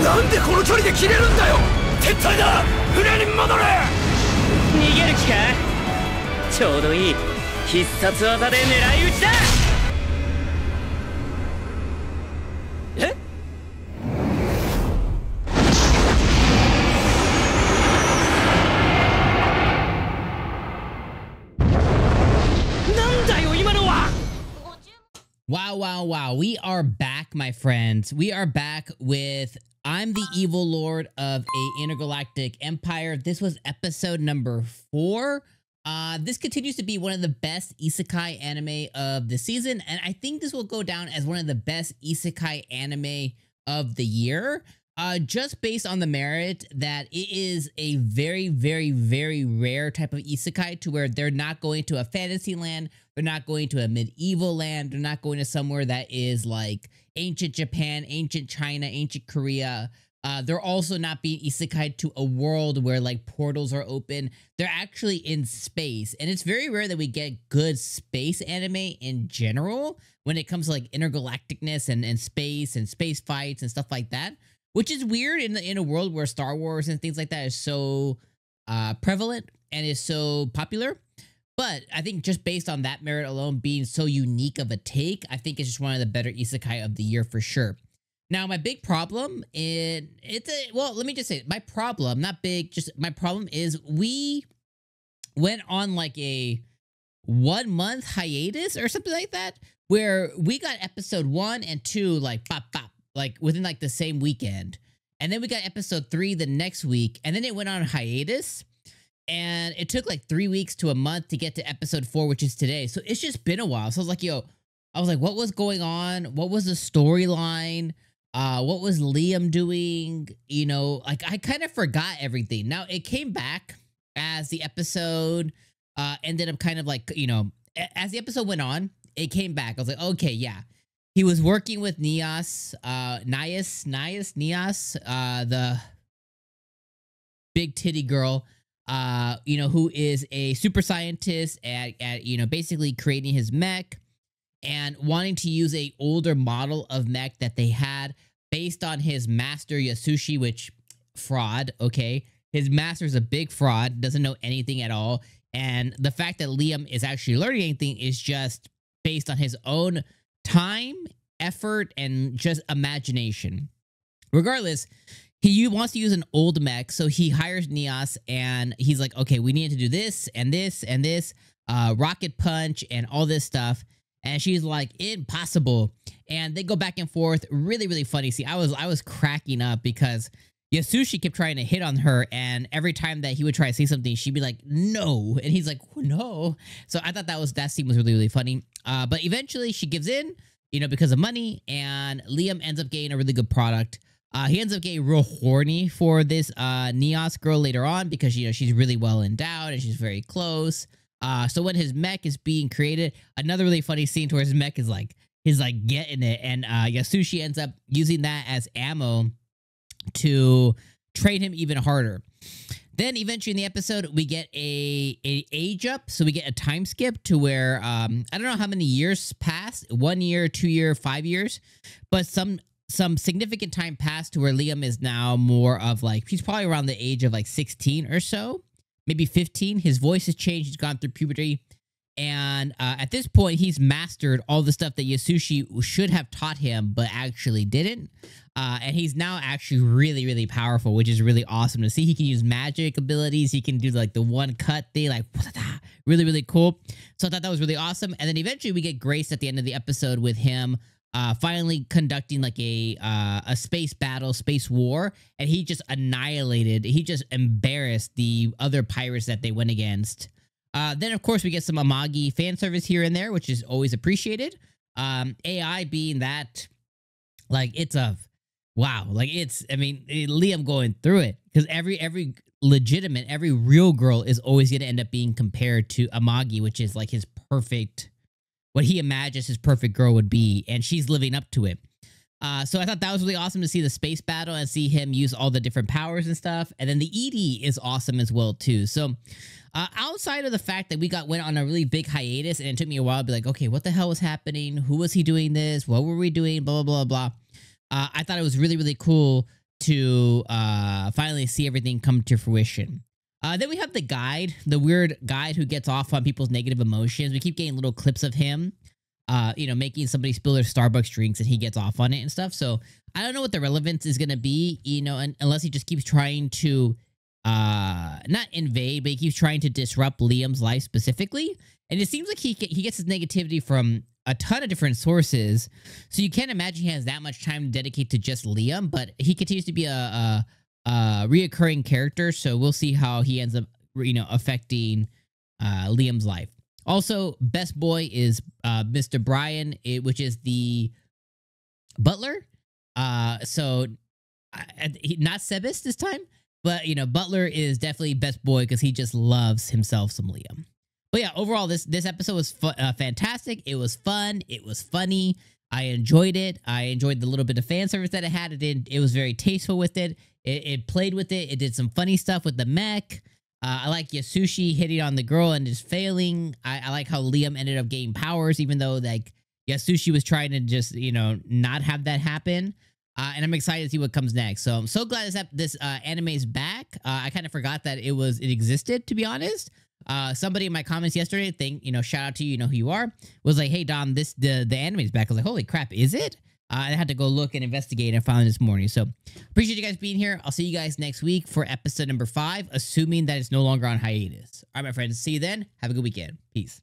なんでこの距離で切れるんだよ。撤退だ。船に戻れ。逃げる気か。ちょうどいい必殺技で狙い撃ちだ。え？なんだよ今のは。Wow, wow, wow. We are back, my friends. We are back with I'm the Evil Lord of a Intergalactic Empire. This was episode number 4. This continues to be one of the best isekai anime of the season, and I think this will go down as one of the best isekai anime of the year. Just based on the merit that it is a very, very, very rare type of isekai to where they're not going to a fantasy land, they're not going to a medieval land, they're not going to somewhere that is like ancient Japan, ancient China, ancient Korea. They're also not being isekai to a world where like portals are open. They're actually in space, and it's very rare that we get good space anime in general when it comes to like intergalacticness and space fights and stuff like that. Which is weird in a world where Star Wars and things like that is so prevalent and is so popular. But I think just based on that merit alone being so unique of a take, I think it's just one of the better isekai of the year for sure. Now, my big problem well, let me just say, my problem, not big, just my problem is we went on like a 1 month hiatus or something like that, where we got episode 1 and 2 like pop, like within like the same weekend. And then we got episode 3 the next week, and then it went on hiatus. And it took like 3 weeks to a month to get to episode 4, which is today. So it's just been a while. So I was like, what was going on? What was the storyline? What was Liam doing? You know, like I kind of forgot everything. Now it came back as the episode ended up kind of like, you know, as the episode went on, it came back. I was like, okay, yeah. He was working with Nias, the big titty girl, you know, who is a super scientist at you know, basically creating his mech and wanting to use a older model of mech that they had based on his master Yasushi, which fraud, okay? His master is a big fraud, doesn't know anything at all. And the fact that Liam is actually learning anything is just based on his own time, effort, and just imagination. Regardless, he wants to use an old mech, so he hires Nias, and he's like, okay, we need to do this and this and this, rocket punch and all this stuff. And she's like, impossible. And they go back and forth. Really, really funny. See, I was cracking up because Yasushi kept trying to hit on her, and every time that he would try to say something, she'd be like, no. And he's like, no. So I thought that scene was really, really funny. But eventually she gives in, you know, because of money, and Liam ends up getting a really good product. He ends up getting real horny for this Nias girl later on because, you know, she's really well endowed and she's very close. So when his mech is being created, another really funny scene to where his mech is like getting it, and Yasushi ends up using that as ammo to train him even harder. Then eventually in the episode, we get a age up. So we get a time skip to where, I don't know how many years passed, 1 year, 2 year, 5 years, but some significant time passed to where Liam is now more of like, he's probably around the age of like 16 or so, maybe 15. His voice has changed. He's gone through puberty. And at this point, he's mastered all the stuff that Yasushi should have taught him, but actually didn't. And he's now actually really, really powerful, which is really awesome to see. He can use magic abilities. He can do like the one cut thing, like really, really cool. So I thought that was really awesome. And then eventually we get Grace at the end of the episode with him finally conducting like a space battle, space war. And he just annihilated, he just embarrassed the other pirates that they went against. Then, of course, we get some Amagi fan service here and there, which is always appreciated. AI being that, like, it's a, wow. Like, it's, I mean, Liam going through it. Because every legitimate, every real girl is always going to end up being compared to Amagi, which is, like, his perfect, what he imagines his perfect girl would be. And she's living up to it. So I thought that was really awesome to see the space battle and see him use all the different powers and stuff. And then the ED is awesome as well, too. So outside of the fact that we went on a really big hiatus, and it took me a while to be like, okay, what the hell was happening? Who was he doing this? What were we doing? Blah, blah, blah, blah. I thought it was really, really cool to finally see everything come to fruition. Then we have the guide, the weird guide who gets off on people's negative emotions. We keep getting little clips of him, you know, making somebody spill their Starbucks drinks and he gets off on it and stuff. So I don't know what the relevance is going to be, you know, unless he just keeps trying to not invade, but he keeps trying to disrupt Liam's life specifically. And it seems like he gets his negativity from a ton of different sources. So you can't imagine he has that much time to dedicate to just Liam, but he continues to be a reoccurring character. So we'll see how he ends up, you know, affecting Liam's life. Also, best boy is Mr. Brian, which is the butler. So not Sebas this time, but you know, Butler is definitely best boy because he just loves himself some Liam. But yeah, overall, this episode was fantastic. It was fun. It was funny. I enjoyed it. I enjoyed the little bit of fan service that it had. It was very tasteful with it. It played with it. It did some funny stuff with the mech. I like Yasushi hitting on the girl and just failing. I like how Liam ended up getting powers, even though like Yasushi was trying to just, you know, not have that happen. And I'm excited to see what comes next. So I'm so glad this anime is back. I kind of forgot that it existed, to be honest. Somebody in my comments yesterday, shout out to you, know who you are, was like, hey Dom, the anime is back. I was like, holy crap, is it? I had to go look and investigate and found it this morning. So appreciate you guys being here. I'll see you guys next week for episode number 5, assuming that it's no longer on hiatus. All right, my friends, see you then. Have a good weekend. Peace.